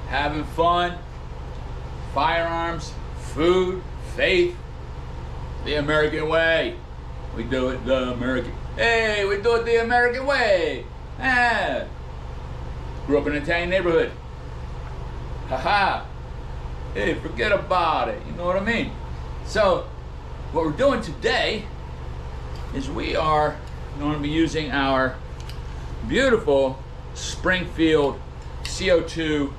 having fun, firearms, food, faith, the American way. We do it the American. Hey, we do it the American way. Ah. Grew up in an Italian neighborhood. Haha. Hey, forget about it. You know what I mean? So, what we're doing today is we are going to be using our beautiful Springfield CO2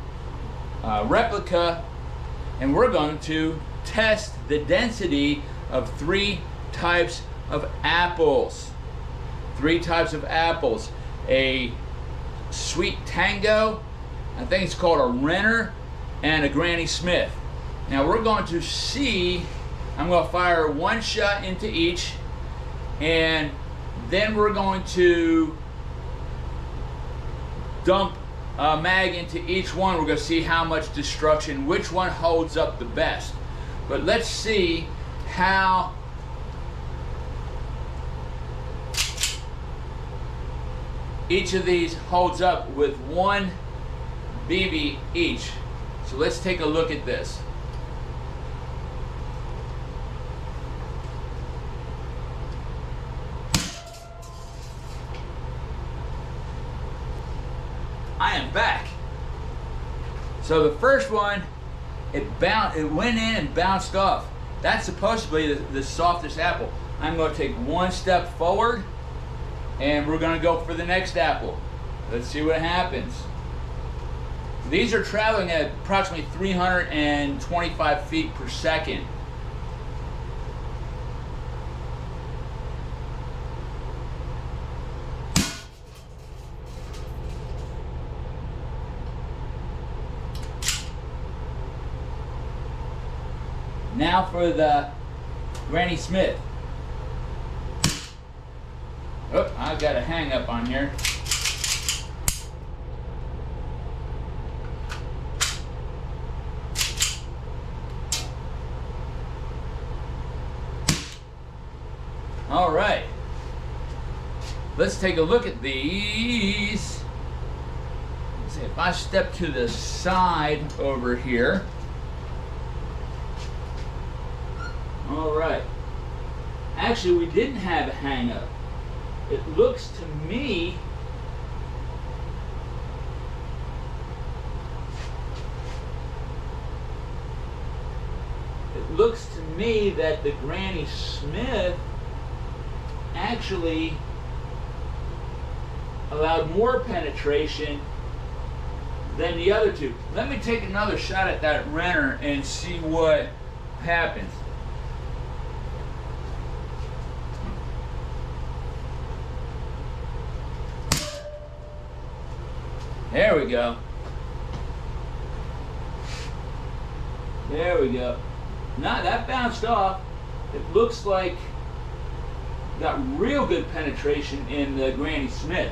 replica, and we're going to test the density of 3 types of apples. 3 types of apples. A Sweet Tango, I think it's called a Renner, and a Granny Smith. Now we're going to see, I'm going to fire 1 shot into each, and then we're going to dump a mag into each one. We're going to see how much destruction, which one holds up the best. But let's see how each of these holds up with 1 BB each. So let's take a look at this. I am back. So the first one, it went in and bounced off. That's supposed to be the softest apple. I'm going to take 1 step forward, and we're going to go for the next apple. Let's see what happens. These are traveling at approximately 325 feet per second. Now for the Granny Smith. Oh, I've got a hang up on here. All right, let's take a look at these. Let's see, if I step to the side over here. All right, actually we didn't have a hang up. It looks to me that the Granny Smith actually allowed more penetration than the other 2. Let me take another shot at that Renner and see what happens. There we go. There we go. Now that bounced off. It looks like got real good penetration in the Granny Smith.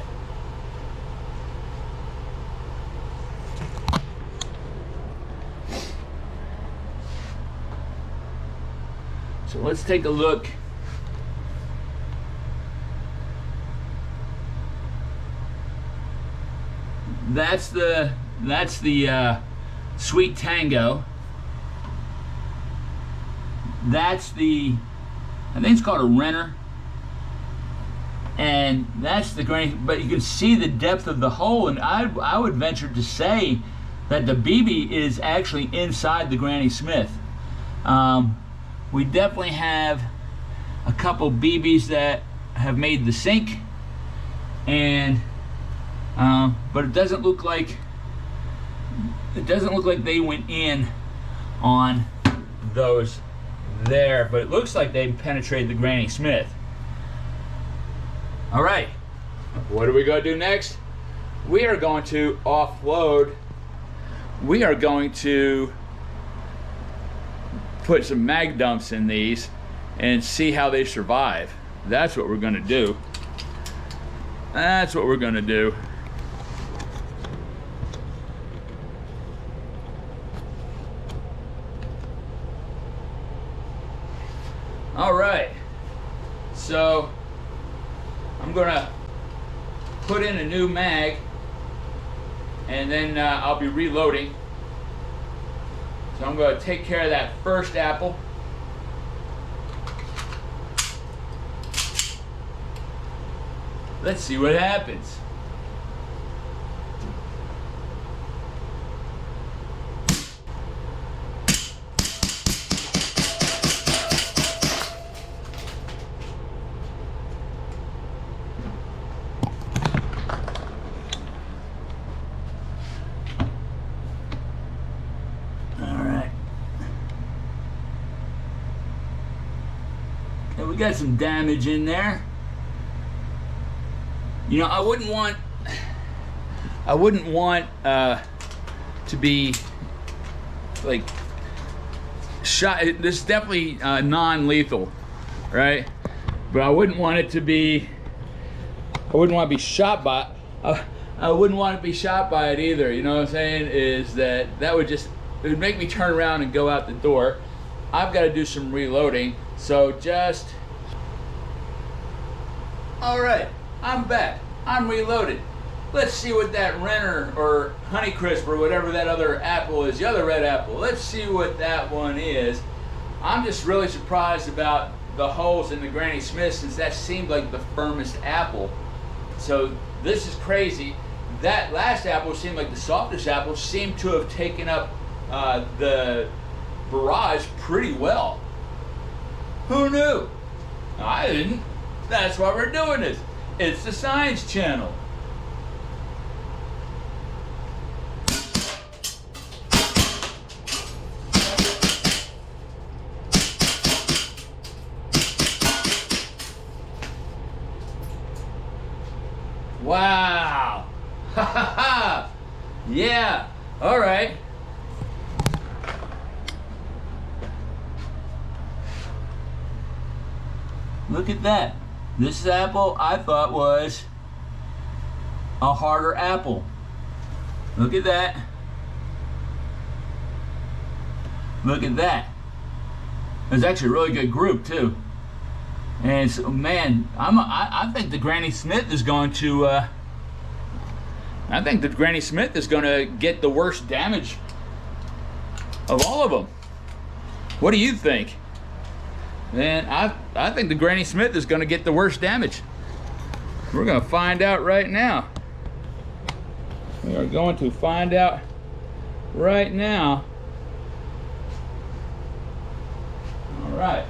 So let's take a look. That's the Sweet Tango. That's the, I think it's called a Renner. And that's the Granny, but you can see the depth of the hole, and I would venture to say that the BB is actually inside the Granny Smith. We definitely have a couple BBs that have made the sink, and but it doesn't look like they went in on those there, but it looks like they penetrated the Granny Smith. All right, what are we going to do next? We are going to offload. We are going to put some mag dumps in these and see how they survive. That's what we're going to do. That's what we're going to do. All right, so I'm gonna put in a new mag, and then I'll be reloading, So I'm going to take care of that first apple. Let's see what happens. We got some damage in there. You know, I wouldn't want to be like shot. This is definitely non-lethal, right? But I wouldn't want it to be. I wouldn't want to be shot by. I wouldn't want to be shot by it either. You know what I'm saying? Is that would just, it would make me turn around and go out the door. I've got to do some reloading. So just, all right, I'm back. I'm reloaded. Let's see what that Renner or Honeycrisp or whatever that other apple is, the other red apple. Let's see what that one is. I'm just really surprised about the holes in the Granny Smith, since that seemed like the firmest apple. So this is crazy. That last apple seemed like the softest apple, seemed to have taken up the barrage pretty well. Who knew? I didn't. That's why we're doing this. It's the Science Channel. Wow. Ha ha ha. Yeah. All right. Look at that. This apple I thought was a harder apple. Look at that. Look at that. It's actually a really good group too. And so, man, I think the Granny Smith is going to. I think the Granny Smith is going to get the worst damage of all of them. What do you think? Man, I think the Granny Smith is going to get the worst damage. We're going to find out right now. We are going to find out right now. All right.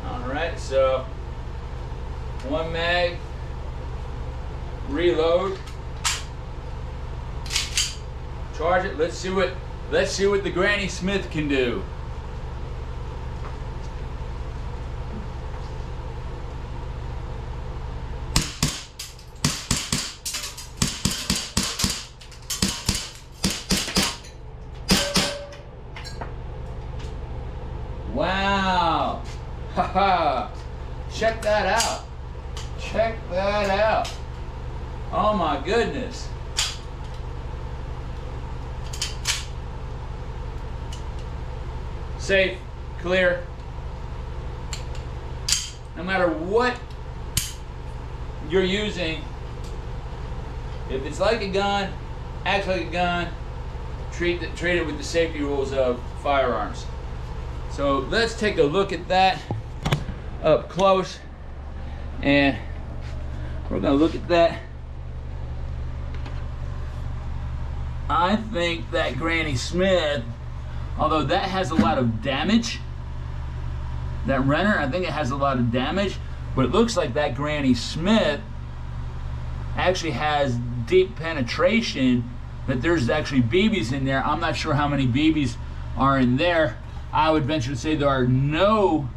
All right, so one mag, reload, charge it. Let's see what the Granny Smith can do. Wow. Haha. Check that out. Check that out. Oh my goodness. Safe, clear. No matter what you're using, if it's like a gun, acts like a gun, treat it with the safety rules of firearms. So let's take a look at that up close, and we're going to look at that. I think that Granny Smith, although that has a lot of damage, that Renner, I think it has a lot of damage, but it looks like that Granny Smith actually has deep penetration, that there's actually BBs in there. I'm not sure how many BBs are in there. I would venture to say there are no.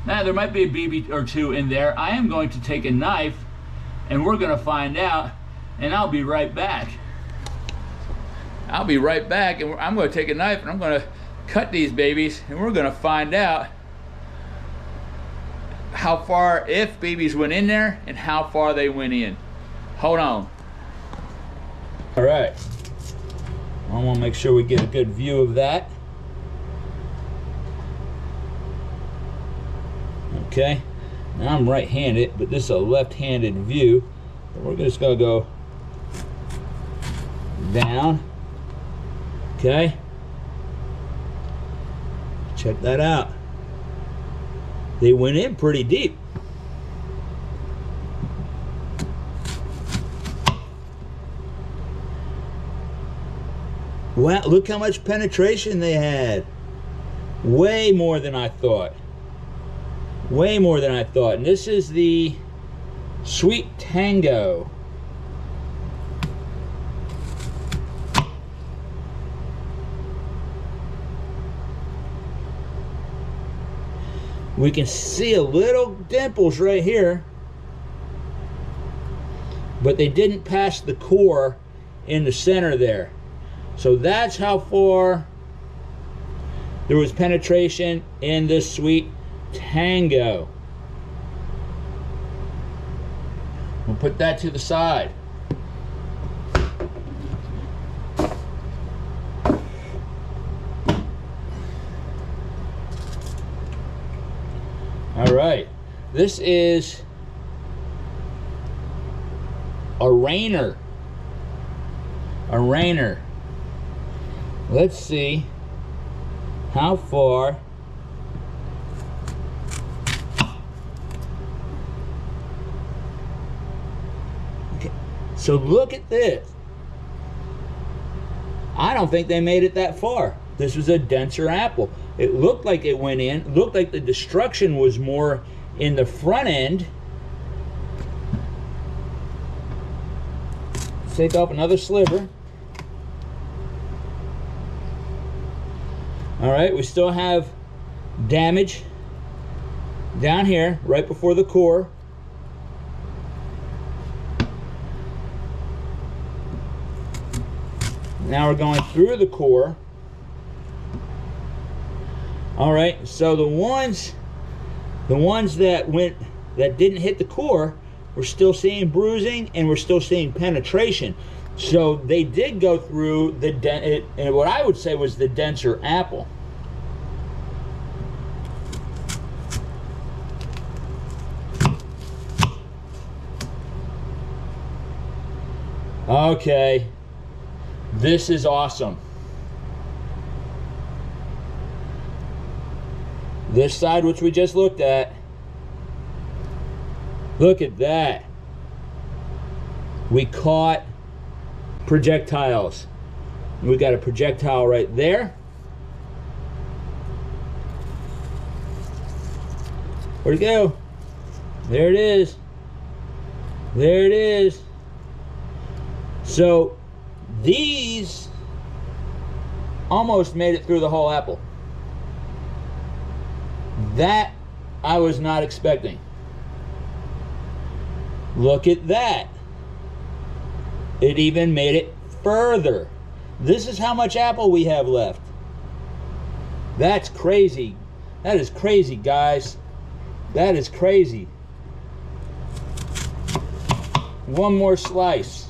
Now, there might be a BB or two in there. I am going to take a knife, and we're going to find out, and I'll be right back. I'll be right back, and I'm going to take a knife, and I'm going to cut these babies, and we're going to find out how far, if babies went in there, and how far they went in. Hold on. All right. I want to make sure we get a good view of that. Okay, now I'm right-handed, but this is a left-handed view. We're just gonna go down. Okay. Check that out. They went in pretty deep. Wow, look how much penetration they had. Way more than I thought. Way more than I thought. And this is the Sweet Tango. We can see a little dimples right here, but they didn't pass the core in the center there. So that's how far there was penetration in this Sweet Tango. We'll put that to the side. All right, this is a Rainer. A Rainer. Let's see how far okay. So look at this. I don't think they made it that far. This was a denser apple. It looked like it went in. It looked like the destruction was more in the front end. Let's take off another sliver. All right, we still have damage down here right before the core. Now we're going through the core. All right, so the ones that didn't hit the core, we're still seeing bruising and we're still seeing penetration. So they did go through and what I would say was the denser apple. Okay, this is awesome. This side, which we just looked at, look at that. We caught projectiles. We got a projectile right there. Where'd it go? There it is. There it is. So these almost made it through the whole apple. That I was not expecting. Look at that. It even made it further. This is how much apple we have left. That's crazy. That is crazy, guys. That is crazy. One more slice.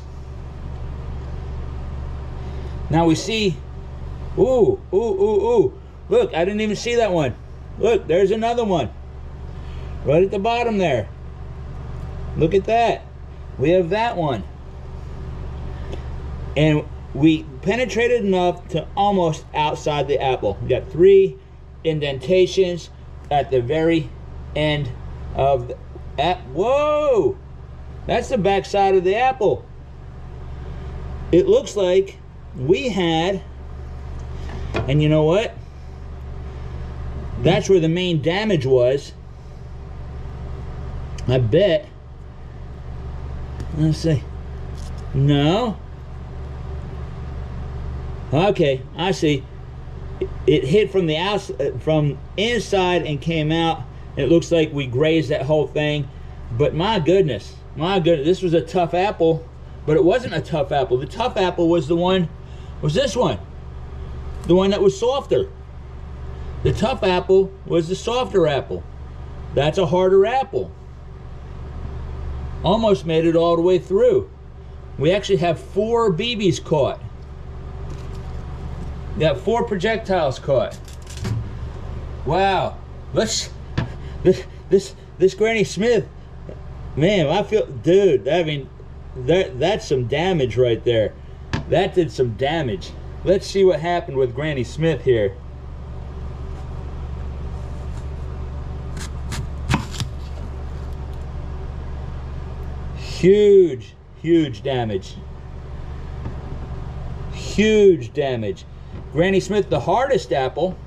Now we see, ooh, ooh, ooh, ooh. Look, I didn't even see that one. Look, there's another one. Right at the bottom there. Look at that. We have that one. And we penetrated enough to almost outside the apple. We got 3 indentations at the very end of the apple. Whoa! That's the back side of the apple. It looks like we had, and you know what? That's where the main damage was. I bet. Let's see. No. Okay, I see. It hit from the outside, from inside, and came out. It looks like we grazed that whole thing. But my goodness, this was a tough apple. But it wasn't a tough apple. The tough apple was this one. The one that was softer. The tough apple was the softer apple. That's a harder apple. Almost made it all the way through. We actually have 4 BBs caught. We got 4 projectiles caught. Wow. This Granny Smith, man, I feel, dude, I mean, that's some damage right there. That did some damage. Let's see what happened with Granny Smith here. Huge, huge damage. Huge damage. Granny Smith, the hardest apple.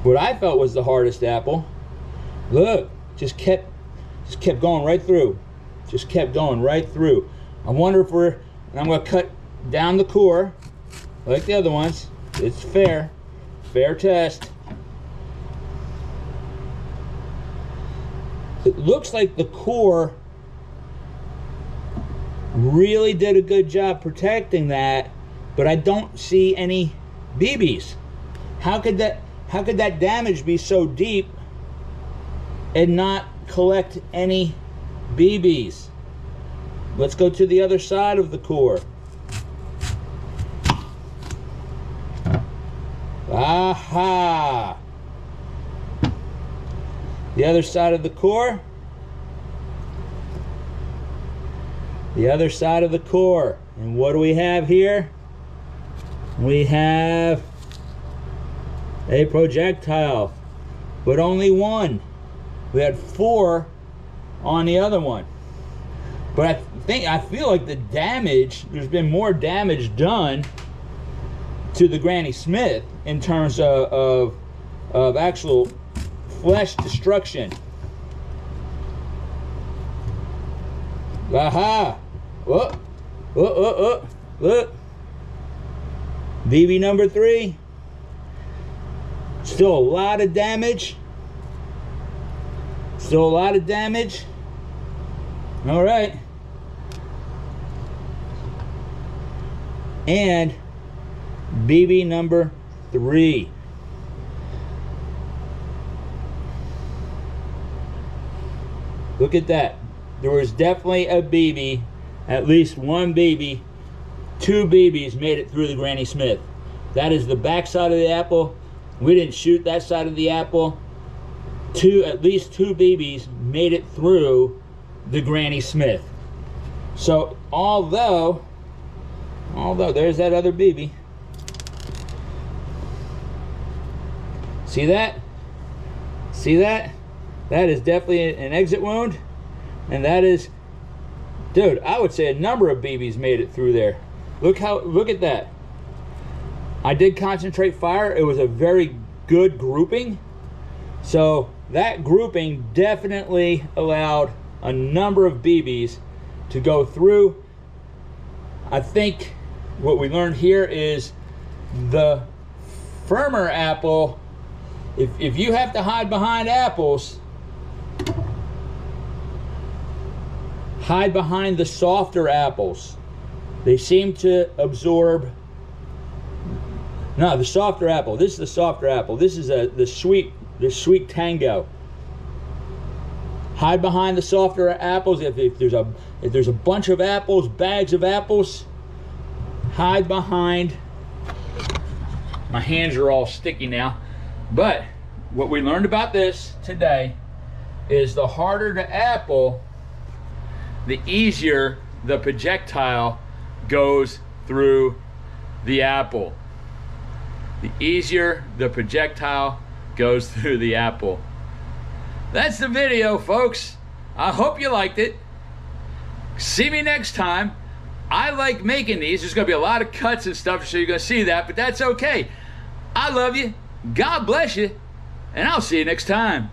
What I felt was the hardest apple. Look, just kept going right through. Just kept going right through. I wonder if we're, and I'm going to cut down the core like the other ones. It's fair. Fair test. It looks like the core really did a good job protecting that, but I don't see any BBs. How could that damage be so deep and not collect any BBs? Let's go to the other side of the core. Aha! The other side of the core. The other side of the core. And what do we have here? We have a projectile, but only one. We had 4 on the other one. But I feel like the damage, there's been more damage done to the Granny Smith in terms of actual flesh destruction. Aha! Look! Look! BB number 3. Still a lot of damage. Still a lot of damage. All right. And BB number 3. Look at that. There was definitely a BB, at least one BB, 2 BBs made it through the Granny Smith. That is the back side of the apple. We didn't shoot that side of the apple. At least 2 BBs made it through the Granny Smith. So although there's that other BB. See that? See that? That is definitely an exit wound. And that is, dude, I would say a number of BBs made it through there. Look at that. I did concentrate fire. It was a very good grouping. So that grouping definitely allowed a number of BBs to go through. I think what we learned here is the firmer apple, if you have to hide behind apples, hide behind the softer apples. They seem to absorb. No, the softer apple. This is the softer apple. This is the sweet tango. Hide behind the softer apples. If there's a bunch of apples, bags of apples, hide behind. My hands are all sticky now. But what we learned about this today is the harder the apple, the easier the projectile goes through the apple. The easier the projectile goes through the apple. That's the video, folks. I hope you liked it. See me next time. I like making these. There's going to be a lot of cuts and stuff, so you're going to see that, but that's okay. I love you. God bless you. And I'll see you next time.